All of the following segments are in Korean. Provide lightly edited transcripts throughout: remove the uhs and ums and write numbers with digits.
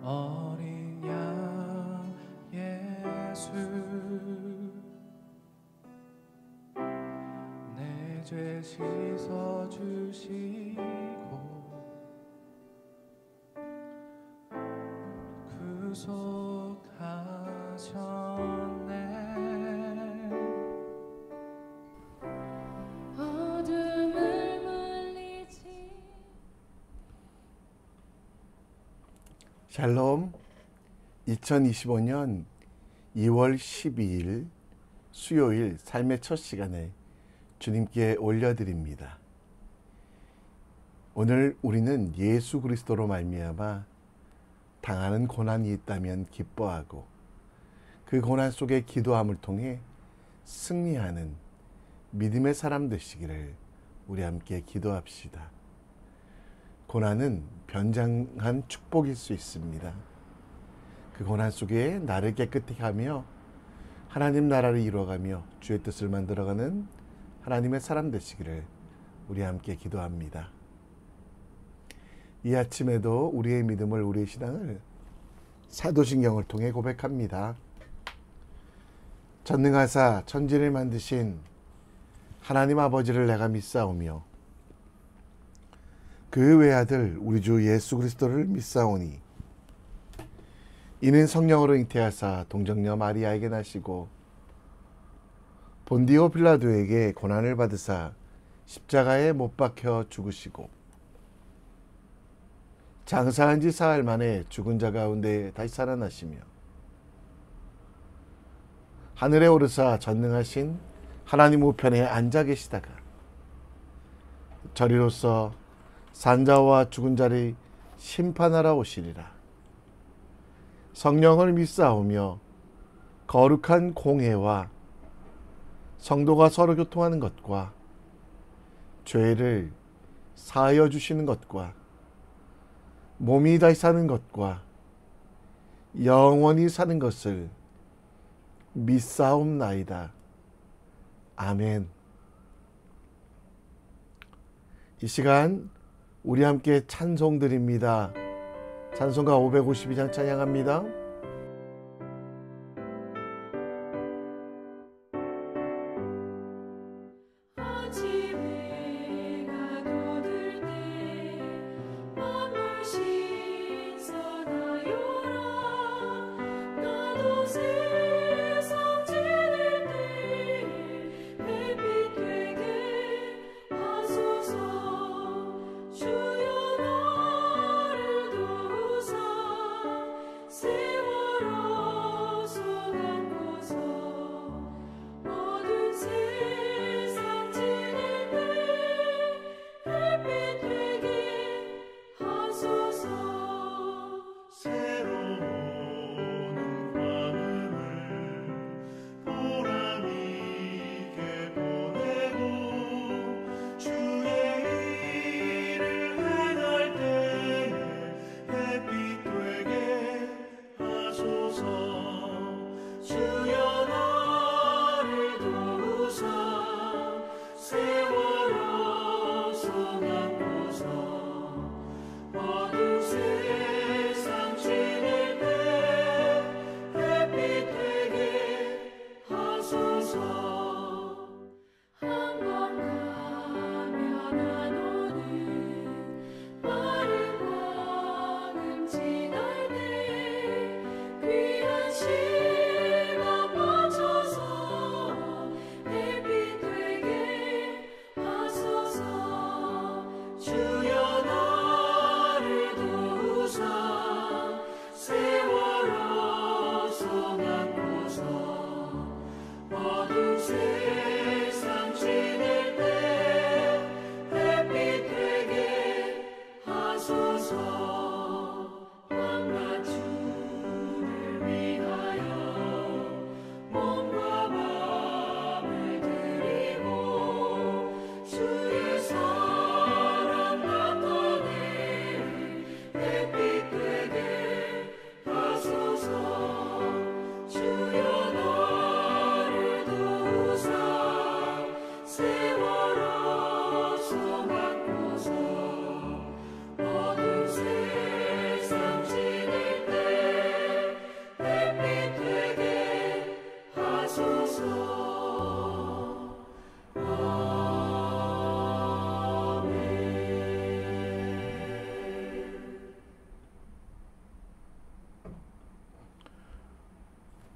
어린 양 예수 내 죄 씻어주시고 구속하셨네. 어둠을 물리치. 샬롬. 2025년 2월 12일 수요일 삶의 첫 시간에 주님께 올려드립니다. 오늘 우리는 예수 그리스도로 말미암아 당하는 고난이 있다면 기뻐하고 그 고난 속에 기도함을 통해 승리하는 믿음의 사람 되시기를 우리 함께 기도합시다. 고난은 변장한 축복일 수 있습니다. 그 고난 속에 나를 깨끗하게 하며 하나님 나라를 이루어가며 주의 뜻을 만들어가는 하나님의 사람 되시기를 우리 함께 기도합니다. 이 아침에도 우리의 믿음을, 우리의 신앙을 사도신경을 통해 고백합니다. 전능하사 천지를 만드신 하나님 아버지를 내가 믿사오며 그 외아들 우리 주 예수 그리스도를 믿사오니 이는 성령으로 잉태하사 동정녀 마리아에게 나시고 본디오 빌라도에게 고난을 받으사 십자가에 못 박혀 죽으시고 장사한 지 사흘 만에 죽은 자 가운데 다시 살아나시며 하늘에 오르사 전능하신 하나님 우편에 앉아 계시다가 저리로서 산자와 죽은 자를 심판하러 오시리라. 성령을 믿사오며 거룩한 공회와 성도가 서로 교통하는 것과 죄를 사하여 주시는 것과 몸이 다시 사는 것과 영원히 사는 것을 믿사옵나이다. 아멘. 이 시간 우리 함께 찬송 드립니다. 찬송가 552장 찬양합니다. 주여 나를 도우사 세워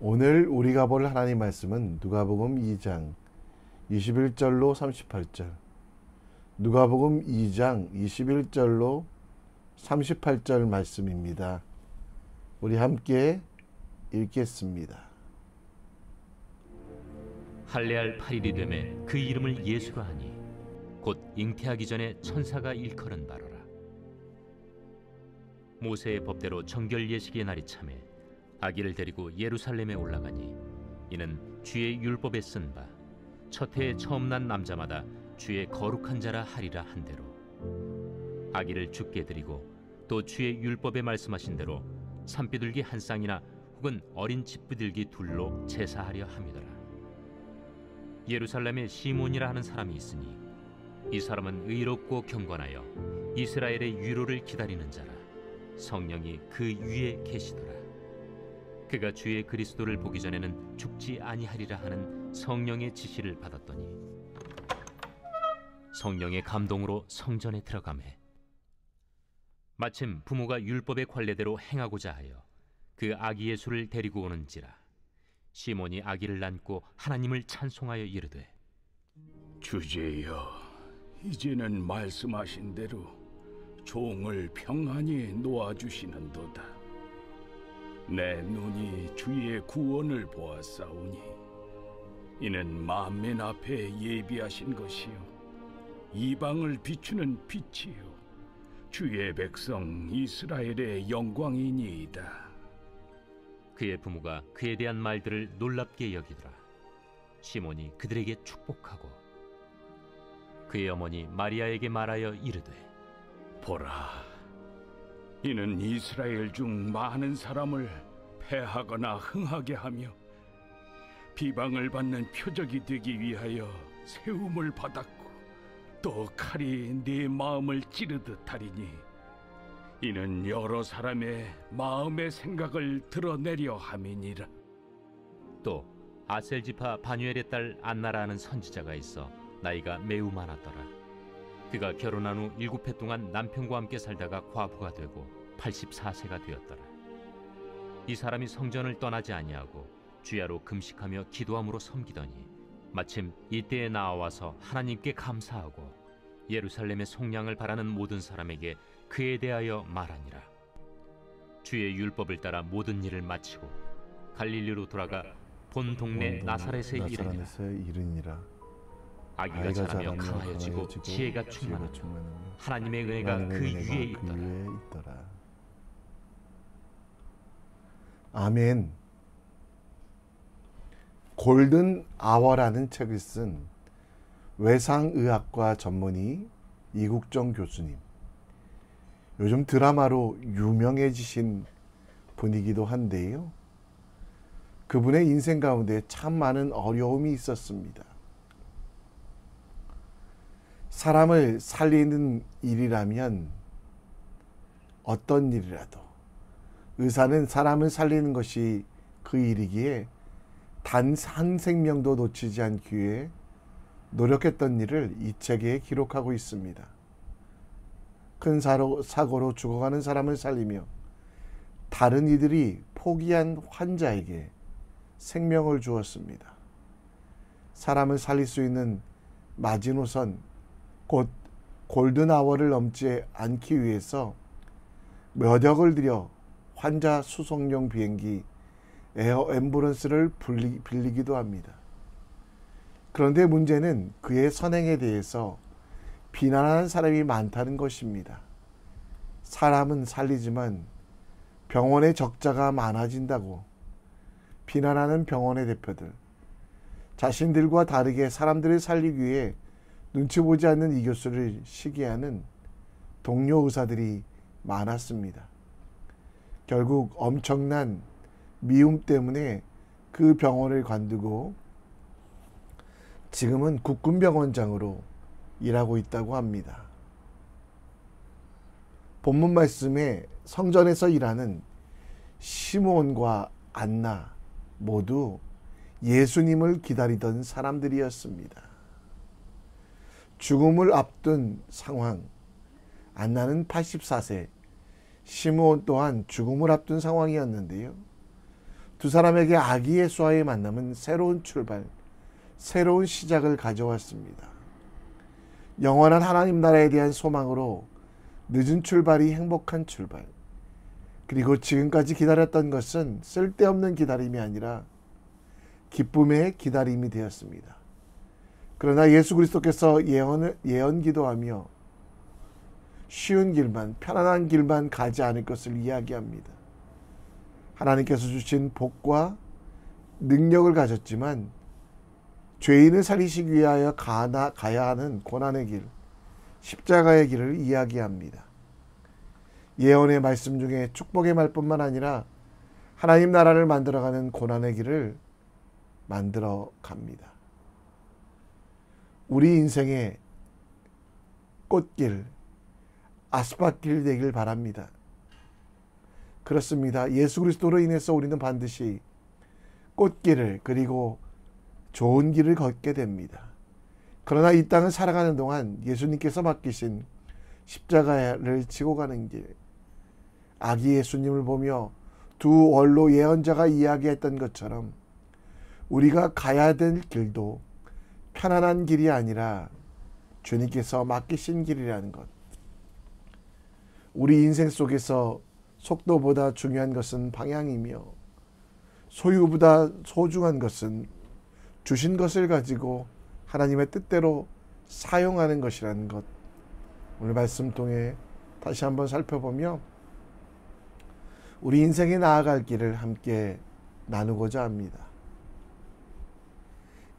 오늘 우리가 볼 하나님 말씀은 누가복음 2장 21절로 38절, 누가복음 2장 21절로 38절 말씀입니다. 우리 함께 읽겠습니다. 할례할 8일이 되매 그 이름을 예수라 하니 곧 잉태하기 전에 천사가 일컬은 바로라. 모세의 법대로 정결 예식의 날이 차매 아기를 데리고 예루살렘에 올라가니 이는 주의 율법에 쓴 바 첫 해에 처음 난 남자마다 주의 거룩한 자라 하리라 한 대로 아기를 죽게 드리고 또 주의 율법에 말씀하신 대로 산비둘기 한 쌍이나 혹은 어린 집비둘기 둘로 제사하려 함이더라. 예루살렘에 시몬이라 하는 사람이 있으니 이 사람은 의롭고 경건하여 이스라엘의 위로를 기다리는 자라. 성령이 그 위에 계시더라. 그가 주의 그리스도를 보기 전에는 죽지 아니하리라 하는 성령의 지시를 받았더니 성령의 감동으로 성전에 들어가매 마침 부모가 율법의 관례대로 행하고자 하여 그 아기 예수를 데리고 오는지라. 시몬이 아기를 안고 하나님을 찬송하여 이르되 주제여, 이제는 말씀하신 대로 종을 평안히 놓아주시는도다. 내 눈이 주의 구원을 보았사오니 이는 만민 앞에 예비하신 것이요 이방을 비추는 빛이요 주의 백성 이스라엘의 영광이니이다. 그의 부모가 그에 대한 말들을 놀랍게 여기더라. 시몬이 그들에게 축복하고 그의 어머니 마리아에게 말하여 이르되 보라, 이는 이스라엘 중 많은 사람을 패하거나 흥하게 하며 비방을 받는 표적이 되기 위하여 세움을 받았고 또 칼이 네 마음을 찌르듯 하리니 이는 여러 사람의 마음의 생각을 드러내려 함이니라. 또 아셀 지파 바뉴엘의 딸 안나라 하는 선지자가 있어 나이가 매우 많았더라. 그가 결혼한 후 7해 동안 남편과 함께 살다가 과부가 되고 84세가 되었더라. 이 사람이 성전을 떠나지 아니하고 주야로 금식하며 기도함으로 섬기더니 마침 이때에 나와서 하나님께 감사하고 예루살렘의 속량을 바라는 모든 사람에게 그에 대하여 말하니라. 주의 율법을 따라 모든 일을 마치고 갈릴리로 돌아가 본 동네 나사렛에 이르니라. 아기가 자라며 강하여지고 지혜가 충만하며 하나님의 은혜가 그 위에 있더라. 아멘. 골든 아워라는 책을 쓴 외상의학과 전문의 이국정 교수님, 요즘 드라마로 유명해지신 분이기도 한데요. 그분의 인생 가운데 참 많은 어려움이 있었습니다. 사람을 살리는 일이라면 어떤 일이라도 의사는 사람을 살리는 것이 그 일이기에 단 한 생명도 놓치지 않기 위해 노력했던 일을 이 책에 기록하고 있습니다. 큰 사고로 죽어가는 사람을 살리며 다른 이들이 포기한 환자에게 생명을 주었습니다. 사람을 살릴 수 있는 마지노선, 곧 골든아워를 넘지 않기 위해서 몇 억을 들여 환자 수송용 비행기 에어 앰뷸런스를 빌리기도 합니다. 그런데 문제는 그의 선행에 대해서 비난하는 사람이 많다는 것입니다. 사람은 살리지만 병원의 적자가 많아진다고 비난하는 병원의 대표들, 자신들과 다르게 사람들을 살리기 위해 눈치 보지 않는 이 교수를 시기하는 동료 의사들이 많았습니다. 결국 엄청난 미움 때문에 그 병원을 관두고 지금은 국군병원장으로 일하고 있다고 합니다. 본문 말씀에 성전에서 일하는 시몬과 안나 모두 예수님을 기다리던 사람들이었습니다. 죽음을 앞둔 상황, 안나는 84세, 시몬 또한 죽음을 앞둔 상황이었는데요. 두 사람에게 아기 예수와의 만남은 새로운 출발, 새로운 시작을 가져왔습니다. 영원한 하나님 나라에 대한 소망으로 늦은 출발이 행복한 출발, 그리고 지금까지 기다렸던 것은 쓸데없는 기다림이 아니라 기쁨의 기다림이 되었습니다. 그러나 예수 그리스도께서 예언 기도하며 쉬운 길만, 편안한 길만 가지 않을 것을 이야기합니다. 하나님께서 주신 복과 능력을 가졌지만 죄인을 살리시기 위하여 가야 하는 고난의 길, 십자가의 길을 이야기합니다. 예언의 말씀 중에 축복의 말뿐만 아니라 하나님 나라를 만들어가는 고난의 길을 만들어 갑니다. 우리 인생의 꽃길, 아스팔길 되길 바랍니다. 그렇습니다. 예수 그리스도로 인해서 우리는 반드시 꽃길을, 그리고 좋은 길을 걷게 됩니다. 그러나 이 땅을 살아가는 동안 예수님께서 맡기신 십자가를 지고 가는 길, 아기 예수님을 보며 두 원로 예언자가 이야기했던 것처럼 우리가 가야 될 길도 편안한 길이 아니라 주님께서 맡기신 길이라는 것. 우리 인생 속에서 속도보다 중요한 것은 방향이며 소유보다 소중한 것은 주신 것을 가지고 하나님의 뜻대로 사용하는 것이라는 것. 오늘 말씀 통해 다시 한번 살펴보며 우리 인생에 나아갈 길을 함께 나누고자 합니다.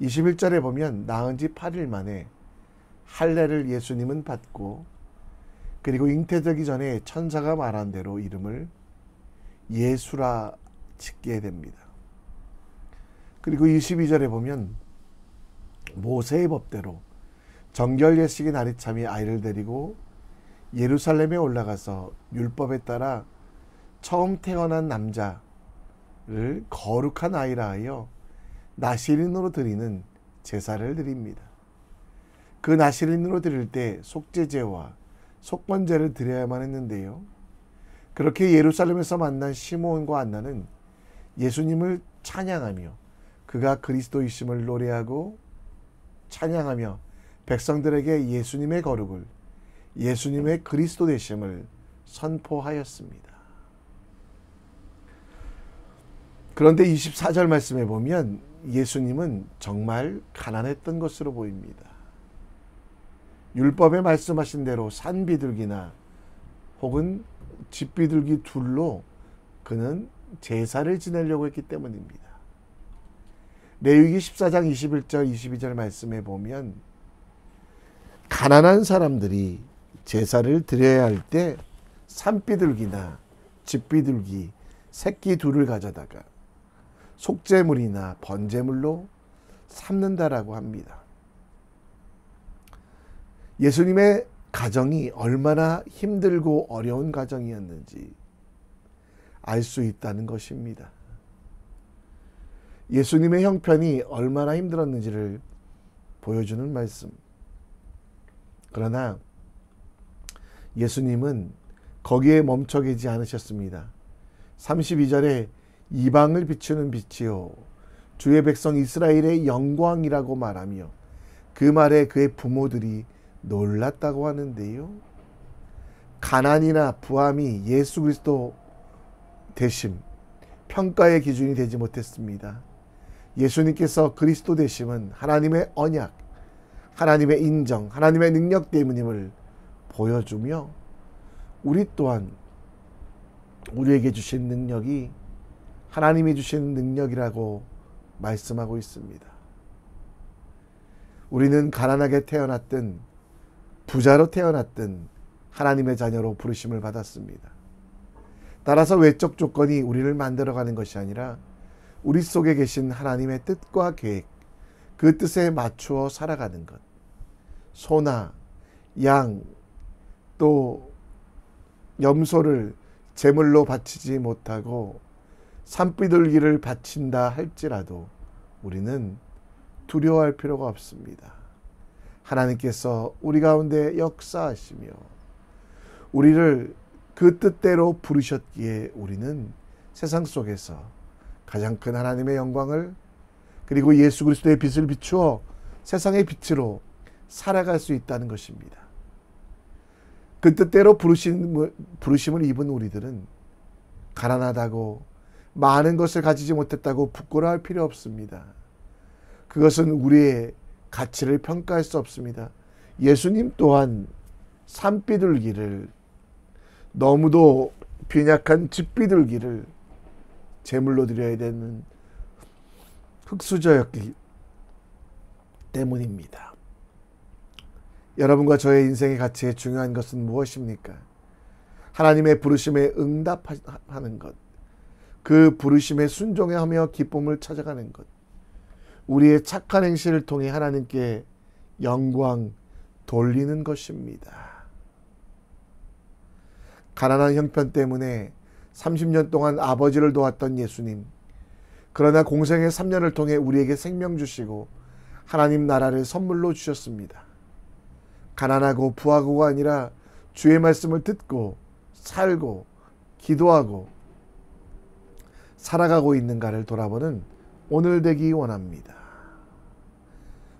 21절에 보면 낳은 지 8일 만에 할례를 예수님은 받고, 그리고 잉태되기 전에 천사가 말한 대로 이름을 예수라 짓게 됩니다. 그리고 22절에 보면 모세의 법대로 정결 예식의 날이 참이 아이를 데리고 예루살렘에 올라가서 율법에 따라 처음 태어난 남자를 거룩한 아이라 하여 나실인으로 드리는 제사를 드립니다. 그 나실인으로 드릴 때 속죄제와 속건제를 드려야만 했는데요. 그렇게 예루살렘에서 만난 시므온과 안나는 예수님을 찬양하며 그가 그리스도이심을 노래하고 찬양하며 백성들에게 예수님의 거룩을, 예수님의 그리스도 되심을 선포하였습니다. 그런데 24절 말씀에 보면 예수님은 정말 가난했던 것으로 보입니다. 율법에 말씀하신 대로 산비둘기나 혹은 집비둘기 둘로 그는 제사를 지내려고 했기 때문입니다. 레위기 14장 21절 22절 말씀에 보면 가난한 사람들이 제사를 드려야 할 때 산비둘기나 집비둘기 새끼 둘을 가져다가 속죄물이나 번제물로 삼는다라고 합니다. 예수님의 가정이 얼마나 힘들고 어려운 가정이었는지 알 수 있다는 것입니다. 예수님의 형편이 얼마나 힘들었는지를 보여주는 말씀. 그러나 예수님은 거기에 멈춰 계지 않으셨습니다. 32절에 이방을 비추는 빛이요 주의 백성 이스라엘의 영광이라고 말하며 그 말에 그의 부모들이 놀랐다고 하는데요. 가난이나 부함이 예수 그리스도 되심, 평가의 기준이 되지 못했습니다. 예수님께서 그리스도 되심은 하나님의 언약, 하나님의 인정, 하나님의 능력 때문임을 보여주며 우리 또한 우리에게 주신 능력이 하나님이 주신 능력이라고 말씀하고 있습니다. 우리는 가난하게 태어났든 부자로 태어났든 하나님의 자녀로 부르심을 받았습니다. 따라서 외적 조건이 우리를 만들어가는 것이 아니라 우리 속에 계신 하나님의 뜻과 계획, 그 뜻에 맞추어 살아가는 것. 소나 양 또 염소를 제물로 바치지 못하고 산비둘기를 바친다 할지라도 우리는 두려워할 필요가 없습니다. 하나님께서 우리 가운데 역사하시며 우리를 그 뜻대로 부르셨기에 우리는 세상 속에서 가장 큰 하나님의 영광을 그리고 예수 그리스도의 빛을 비추어 세상의 빛으로 살아갈 수 있다는 것입니다. 그 뜻대로 부르심을 입은 우리들은 가난하다고 많은 것을 가지지 못했다고 부끄러워할 필요 없습니다. 그것은 우리의 가치를 평가할 수 없습니다. 예수님 또한 산비둘기를, 너무도 빈약한 집비둘기를 제물로 드려야 되는 흙수저였기 때문입니다. 여러분과 저의 인생의 가치에 중요한 것은 무엇입니까? 하나님의 부르심에 응답하는 것, 그 부르심에 순종하며 기쁨을 찾아가는 것, 우리의 착한 행실을 통해 하나님께 영광 돌리는 것입니다. 가난한 형편 때문에 30년 동안 아버지를 도왔던 예수님, 그러나 공생의 3년을 통해 우리에게 생명 주시고 하나님 나라를 선물로 주셨습니다. 가난하고 부하고가 아니라 주의 말씀을 듣고 살고 기도하고 살아가고 있는가를 돌아보는 오늘 되기 원합니다.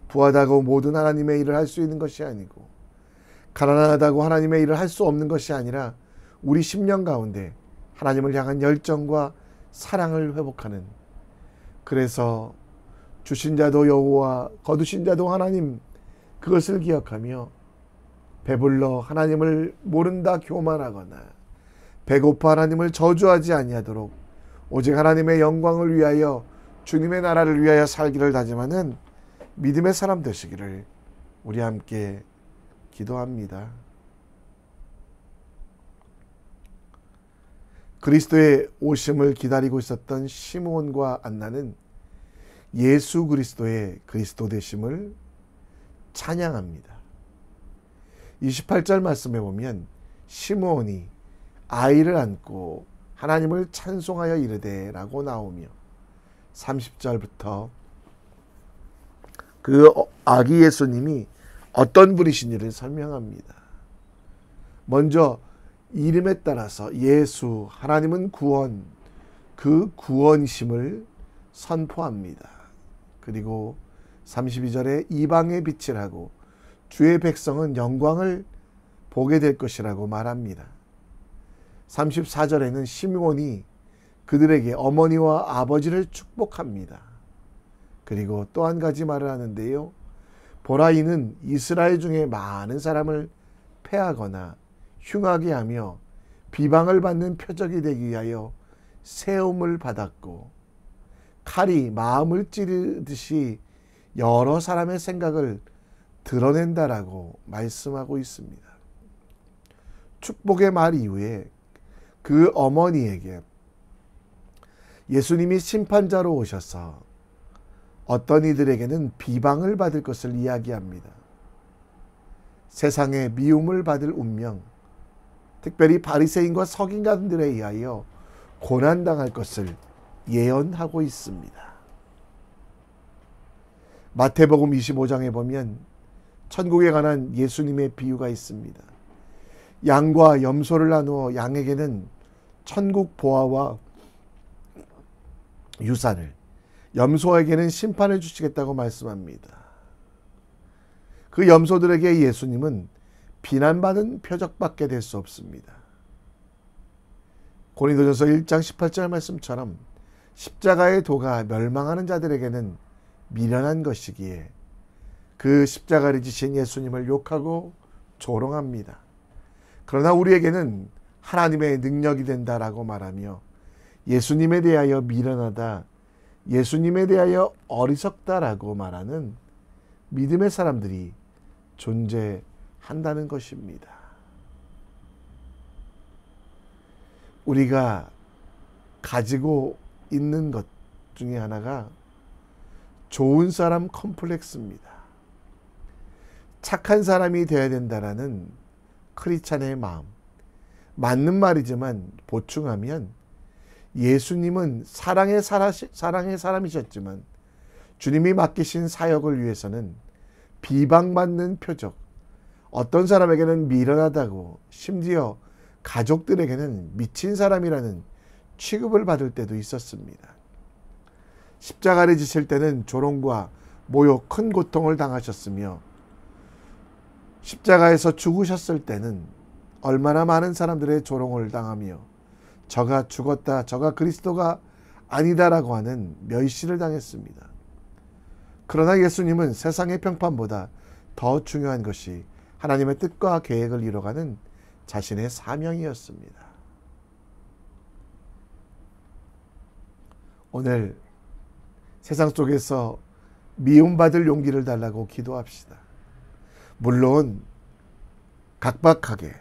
부하다고 모든 하나님의 일을 할 수 있는 것이 아니고, 가난하다고 하나님의 일을 할 수 없는 것이 아니라 우리 심령 가운데 하나님을 향한 열정과 사랑을 회복하는, 그래서 주신 자도 여호와 거두신 자도 하나님, 그것을 기억하며 배불러 하나님을 모른다 교만하거나 배고파 하나님을 저주하지 아니하도록 오직 하나님의 영광을 위하여 주님의 나라를 위하여 살기를 다짐하는 믿음의 사람 되시기를 우리 함께 기도합니다. 그리스도의 오심을 기다리고 있었던 시므온과 안나는 예수 그리스도의 그리스도 되심을 찬양합니다. 28절 말씀에 보면 시므온이 아이를 안고 하나님을 찬송하여 이르되 라고 나오며 30절부터 그 아기 예수님이 어떤 분이신지를 설명합니다. 먼저 이름에 따라서 예수, 하나님은 구원, 그 구원심을 선포합니다. 그리고 32절에 이방의 빛이라고 주의 백성은 영광을 보게 될 것이라고 말합니다. 34절에는 시므온이 그들에게 어머니와 아버지를 축복합니다. 그리고 또 한 가지 말을 하는데요. 보라, 이는 이스라엘 중에 많은 사람을 패하거나 흉하게 하며 비방을 받는 표적이 되기 위하여 세움을 받았고, 칼이 마음을 찌르듯이 여러 사람의 생각을 드러낸다라고 말씀하고 있습니다. 축복의 말 이후에 그 어머니에게 예수님이 심판자로 오셔서 어떤 이들에게는 비방을 받을 것을 이야기합니다. 세상에 미움을 받을 운명, 특별히 바리새인과 서기관들에 의하여 고난당할 것을 예언하고 있습니다. 마태복음 25장에 보면 천국에 관한 예수님의 비유가 있습니다. 양과 염소를 나누어 양에게는 천국 보화와 유산을, 염소에게는 심판을 주시겠다고 말씀합니다. 그 염소들에게 예수님은 비난받은 표적밖에 될 수 없습니다. 고린도전서 1장 18절 말씀처럼 십자가의 도가 멸망하는 자들에게는 미련한 것이기에 그 십자가를 지신 예수님을 욕하고 조롱합니다. 그러나 우리에게는 하나님의 능력이 된다라고 말하며 예수님에 대하여 미련하다, 예수님에 대하여 어리석다라고 말하는 믿음의 사람들이 존재한다는 것입니다. 우리가 가지고 있는 것 중에 하나가 좋은 사람 컴플렉스입니다. 착한 사람이 되어야 된다라는 크리스찬의 마음. 맞는 말이지만 보충하면 예수님은 사랑의 사람이셨지만 주님이 맡기신 사역을 위해서는 비방받는 표적, 어떤 사람에게는 미련하다고, 심지어 가족들에게는 미친 사람이라는 취급을 받을 때도 있었습니다. 십자가를 지실 때는 조롱과 모욕, 큰 고통을 당하셨으며 십자가에서 죽으셨을 때는 얼마나 많은 사람들의 조롱을 당하며 저가 죽었다, 저가 그리스도가 아니다라고 하는 멸시를 당했습니다. 그러나 예수님은 세상의 평판보다 더 중요한 것이 하나님의 뜻과 계획을 이뤄가는 자신의 사명이었습니다. 오늘 세상 속에서 미움받을 용기를 달라고 기도합시다. 물론 각박하게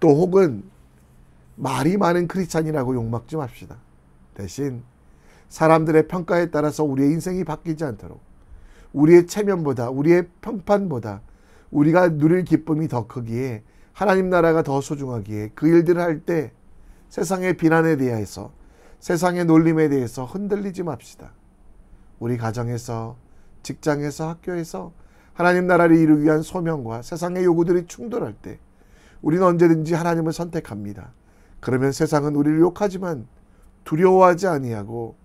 또 혹은 말이 많은 크리스찬이라고 욕먹지 맙시다. 대신 사람들의 평가에 따라서 우리의 인생이 바뀌지 않도록 우리의 체면보다 우리의 평판보다 우리가 누릴 기쁨이 더 크기에 하나님 나라가 더 소중하기에 그 일들을 할 때 세상의 비난에 대해서 세상의 놀림에 대해서 흔들리지 맙시다. 우리 가정에서 직장에서 학교에서 하나님 나라를 이루기 위한 소명과 세상의 요구들이 충돌할 때 우리는 언제든지 하나님을 선택합니다. 그러면 세상은 우리를 욕하지만 두려워하지 아니하고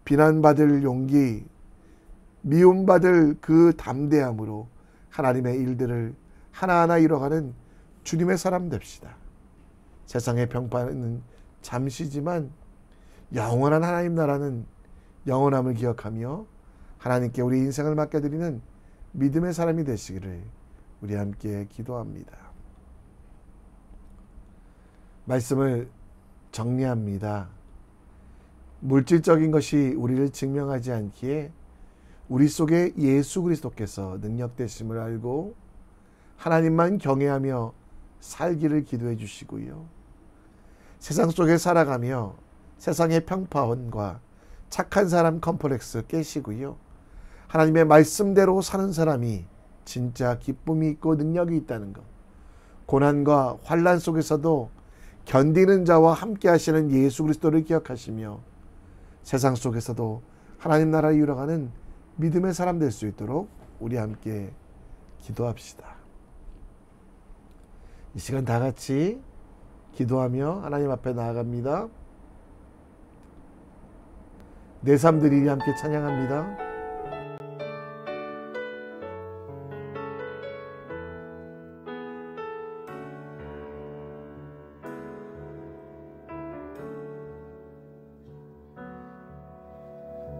비난받을 용기, 미움받을 그 담대함으로 하나님의 일들을 하나하나 이뤄가는 주님의 사람 됩시다. 세상의 평판은 잠시지만 영원한 하나님 나라는 영원함을 기억하며 하나님께 우리 인생을 맡겨드리는 믿음의 사람이 되시기를 우리 함께 기도합니다. 말씀을 정리합니다. 물질적인 것이 우리를 증명하지 않기에 우리 속에 예수 그리스도께서 능력되심을 알고 하나님만 경외하며 살기를 기도해 주시고요. 세상 속에 살아가며 세상의 평판과 착한 사람 컴플렉스 깨시고요. 하나님의 말씀대로 사는 사람이 진짜 기쁨이 있고 능력이 있다는 것, 고난과 환난 속에서도 견디는 자와 함께 하시는 예수 그리스도를 기억하시며 세상 속에서도 하나님 나라를 이루어가는 믿음의 사람 될 수 있도록 우리 함께 기도합시다. 이 시간 다 같이 기도하며 하나님 앞에 나아갑니다. 내 삶들이 함께 찬양합니다.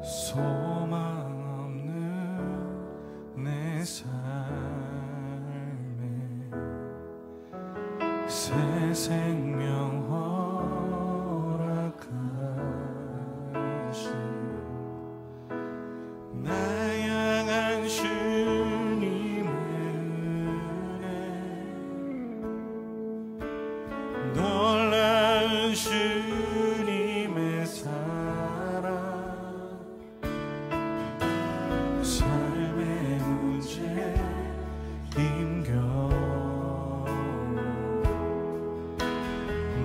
소망 없는 내 삶에 새 생명 허락하신 나 향한 주님의 은혜 놀라운 주님의 사랑 삶의 문제 힘겨워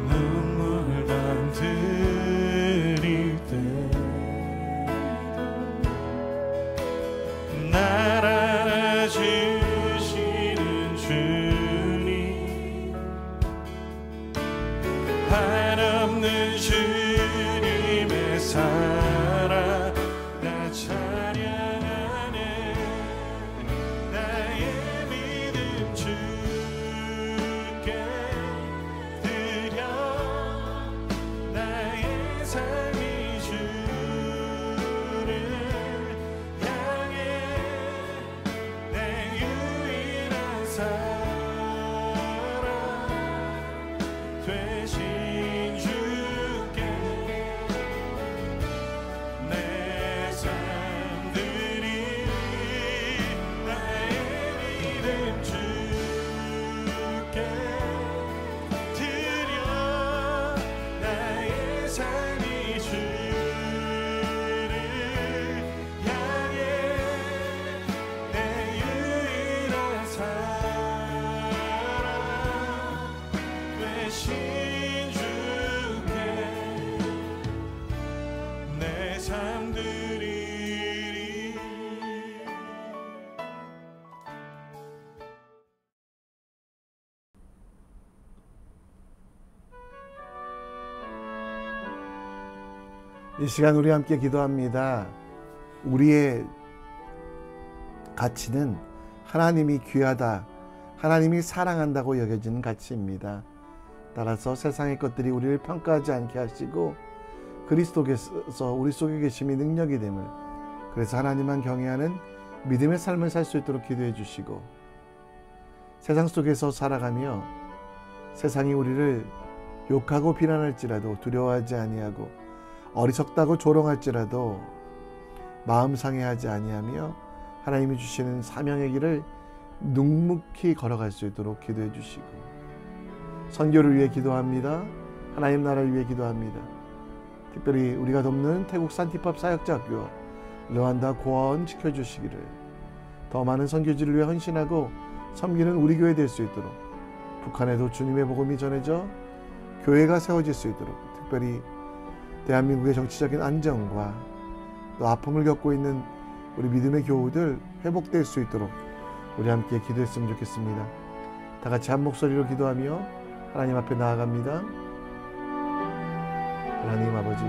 눈물 담들일 때 날 알아주시는 주님 한없는 주님의 사랑 나 찬양하네 나의 믿음 주께 드려 나의 삶이 주를 향해 내 유일한 사랑 되신 주께 내 삶들이 나의 믿음 주께 드려 나의 삶이 주 이 시간 우리 함께 기도합니다. 우리의 가치는 하나님이 귀하다, 하나님이 사랑한다고 여겨지는 가치입니다. 따라서 세상의 것들이 우리를 평가하지 않게 하시고 그리스도께서 우리 속에 계심이 능력이 됨을, 그래서 하나님만 경외하는 믿음의 삶을 살 수 있도록 기도해 주시고, 세상 속에서 살아가며 세상이 우리를 욕하고 비난할지라도 두려워하지 아니하고 어리석다고 조롱할지라도 마음 상해하지 아니하며 하나님이 주시는 사명의 길을 묵묵히 걸어갈 수 있도록 기도해 주시고, 선교를 위해 기도합니다. 하나님 나라를 위해 기도합니다. 특별히 우리가 돕는 태국 산티팝 사역자학교 르완다 고아원 지켜주시기를, 더 많은 선교지를 위해 헌신하고 섬기는 우리 교회 될 수 있도록, 북한에도 주님의 복음이 전해져 교회가 세워질 수 있도록, 특별히 대한민국의 정치적인 안정과 또 아픔을 겪고 있는 우리 믿음의 교우들 회복될 수 있도록 우리 함께 기도했으면 좋겠습니다. 다 같이 한 목소리로 기도하며 하나님 앞에 나아갑니다. 하나님 아버지,